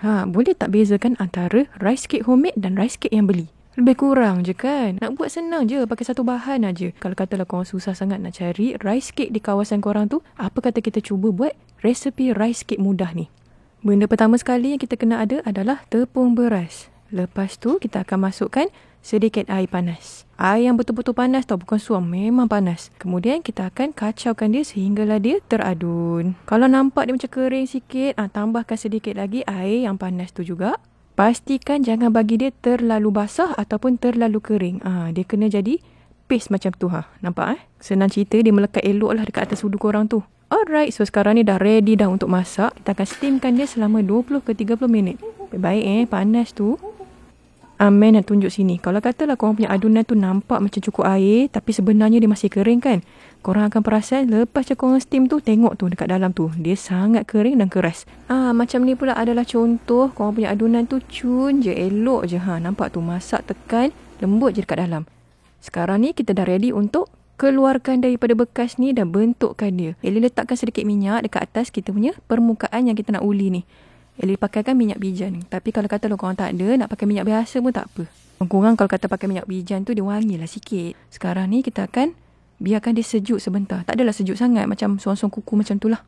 Boleh tak bezakan antara rice cake homemade dan rice cake yang beli? Lebih kurang je kan. Nak buat senang je, pakai satu bahan aja. Kalau katalah korang susah sangat nak cari rice cake di kawasan korang tu, apa kata kita cuba buat resepi rice cake mudah ni. Benda pertama sekali yang kita kena ada adalah tepung beras. Lepas tu kita akan masukkan sedikit air panas. Air yang betul-betul panas tau, bukan suam, memang panas. Kemudian kita akan kacaukan dia sehinggalah dia teradun. Kalau nampak dia macam kering sikit, tambahkan sedikit lagi air yang panas tu juga. Pastikan jangan bagi dia terlalu basah ataupun terlalu kering. Dia kena jadi paste macam tu. Nampak Senang cerita, dia melekat elok lah dekat atas sudu korang tu. Alright, so sekarang ni dah ready dah untuk masak. Kita akan steamkan dia selama 20 ke 30 minit. Baik panas tu. Amin nak tunjuk sini. Kalau katalah korang punya adunan tu nampak macam cukup air, tapi sebenarnya dia masih kering kan. Korang akan perasan lepas je korang steam tu, tengok tu dekat dalam tu. Dia sangat kering dan keras. Macam ni pula adalah contoh korang punya adunan tu cun je, elok je. Nampak tu, masak tekan, lembut je dekat dalam. Sekarang ni kita dah ready untuk keluarkan daripada bekas ni dan bentukkan dia. Eli letakkan sedikit minyak dekat atas kita punya permukaan yang kita nak uli ni. Eli pakaikan minyak bijan. Tapi kalau kata korang tak ada, nak pakai minyak biasa pun tak apa. Kurang kalau kata pakai minyak bijan tu, dia wangi lah sikit. Sekarang ni kita akan biarkan dia sejuk sebentar. Tak adalah sejuk sangat, macam suang-suang kuku macam tu lah.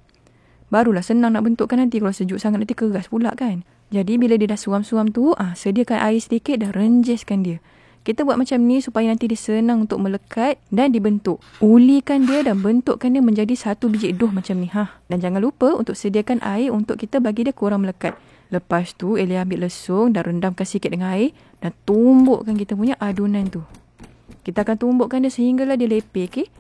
Barulah senang nak bentukkan nanti. Kalau sejuk sangat nanti keras pula kan. Jadi bila dia dah suam-suam tu, sediakan air sedikit dan renjeskan dia. Kita buat macam ni supaya nanti dia senang untuk melekat dan dibentuk. Ulikan dia dan bentukkan dia menjadi satu biji dough macam ni. Dan jangan lupa untuk sediakan air untuk kita bagi dia kurang melekat. Lepas tu, Eli ambil lesung dan rendamkan sikit dengan air dan tumbukkan kita punya adunan tu. Kita akan tumbukkan dia sehinggalah dia lepeh, okey?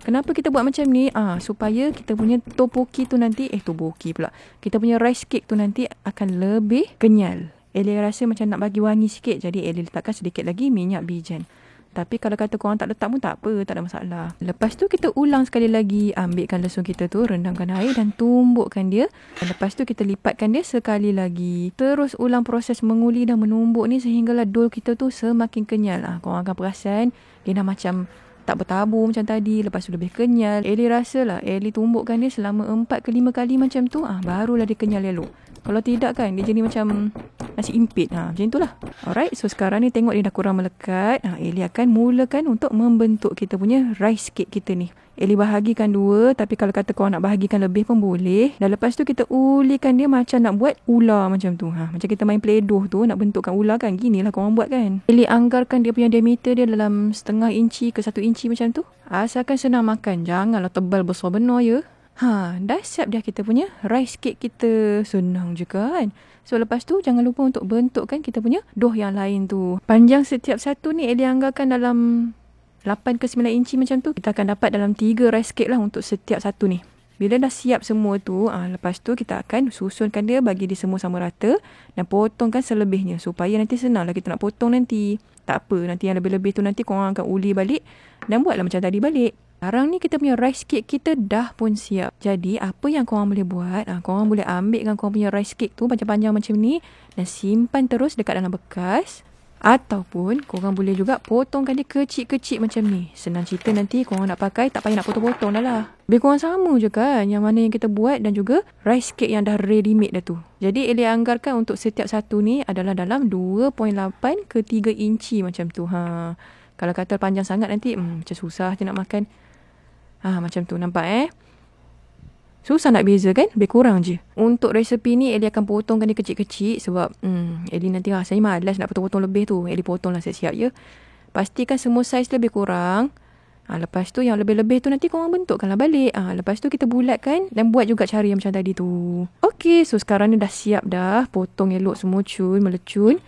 Kenapa kita buat macam ni? Supaya kita punya tteokbokki tu nanti, tteokbokki pula. Kita punya rice cake tu nanti akan lebih kenyal. Eli rasa macam nak bagi wangi sikit. Jadi Eli letakkan sedikit lagi minyak bijan. Tapi kalau kata korang tak letak pun tak apa. Tak ada masalah. Lepas tu kita ulang sekali lagi. Ambilkan lesung kita tu. Rendamkan air dan tumbukkan dia. Dan lepas tu kita lipatkan dia sekali lagi. Terus ulang proses menguli dan menumbuk ni. Sehinggalah dough kita tu semakin kenyal. Korang akan perasan. Dia dah macam tak bertabur macam tadi. Lepas tu lebih kenyal. Eli rasalah. Eli tumbukkan dia selama 4 ke 5 kali macam tu. Barulah dia kenyal elok. Kalau tidak kan, dia jadi macam nasi impit. Macam itulah. Alright, so sekarang ni tengok dia dah kurang melekat. Eli akan mulakan untuk membentuk kita punya rice cake kita ni. Eli bahagikan 2, tapi kalau kata korang nak bahagikan lebih pun boleh. Dan lepas tu kita ulikan dia macam nak buat ular macam tu. Macam kita main play-doh tu, nak bentukkan ular kan. Ginilah korang buat kan. Eli anggarkan dia punya diameter dia dalam setengah inci ke 1 inci macam tu. Asalkan senang makan. Janganlah tebal besar benar ya. Dah siap dah kita punya rice cake kita. Senang je kan. So lepas tu jangan lupa untuk bentukkan kita punya dough yang lain tu. Panjang setiap satu ni Eli anggarkan dalam 8 ke 9 inci macam tu. Kita akan dapat dalam 3 rice cake lah untuk setiap satu ni. Bila dah siap semua tu, lepas tu kita akan susunkan dia, bagi dia semua sama rata dan potongkan selebihnya supaya nanti senang lah kita nak potong nanti. Tak apa, nanti yang lebih-lebih tu nanti korang akan uli balik dan buatlah macam tadi balik. Sekarang ni kita punya rice cake kita dah pun siap. Jadi apa yang korang boleh buat, korang boleh ambilkan korang punya rice cake tu panjang-panjang macam ni dan simpan terus dekat dalam bekas. Ataupun korang boleh juga potongkan dia kecil-kecil macam ni. Senang cerita nanti korang nak pakai, tak payah nak potong-potong dah lah. Lebih kurang sama je kan yang mana yang kita buat dan juga rice cake yang dah ready made dah tu. Jadi Eli anggarkan untuk setiap satu ni adalah dalam 2.8 ke 3 inci macam tu. Kalau kata panjang sangat nanti macam susah je nak makan. Macam tu nampak susah nak beza kan? Lebih kurang je. Untuk resepi ni Eli akan potongkan dia kecil-kecil sebab Eli nanti rasanya malas nak potong-potong lebih tu. Eli potonglah siap-siap je. Pastikan semua saiz lebih kurang. Lepas tu yang lebih-lebih tu nanti korang bentukkanlah balik. Lepas tu kita bulatkan dan buat juga cara yang macam tadi tu. Okey, so sekarang ni dah siap dah. Potong elok semua melecun.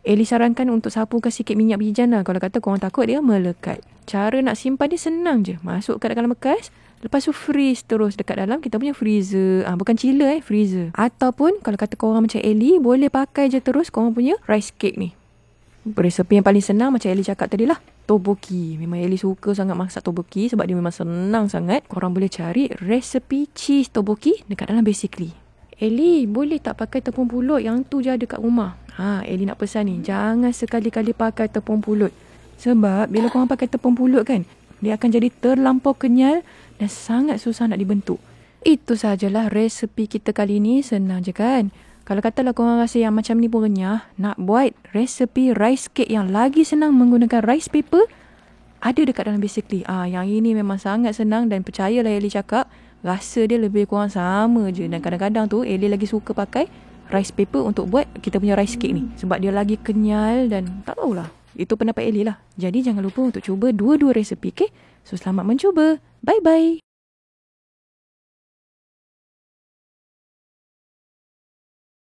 Eli sarankan untuk sapukan sikit minyak bijan lah. Kalau kata korang takut dia melekat. Cara nak simpan dia senang je. Masukkan dalam bekas. Lepas tu freeze terus dekat dalam kita punya freezer. Bukan chiller freezer. Ataupun kalau kata korang macam Eli, boleh pakai je terus korang punya rice cake ni. Resepi yang paling senang macam Eli cakap tadi lah. Tteokbokki. Memang Eli suka sangat masak tteokbokki sebab dia memang senang sangat. Korang boleh cari resepi cheese tteokbokki dekat dalam basically. Eli, boleh tak pakai tepung pulut yang tu je ada kat rumah? Eli nak pesan ni. Jangan sekali-kali pakai tepung pulut. Sebab bila korang pakai tepung pulut kan, dia akan jadi terlampau kenyal dan sangat susah nak dibentuk. Itu sajalah resepi kita kali ni. Senang je kan? Kalau katalah korang rasa yang macam ni pun renyah, nak buat resepi rice cake yang lagi senang menggunakan rice paper, ada dekat dalam Basically. Yang ini memang sangat senang dan percayalah Ellie cakap, rasa dia lebih kurang sama je. Dan kadang-kadang tu Ellie lagi suka pakai rice paper untuk buat kita punya rice cake ni. Sebab dia lagi kenyal dan tak tahulah. Itu pendapat Ellie lah. Jadi jangan lupa untuk cuba dua-dua resepi, okay? So selamat mencuba. Bye-bye.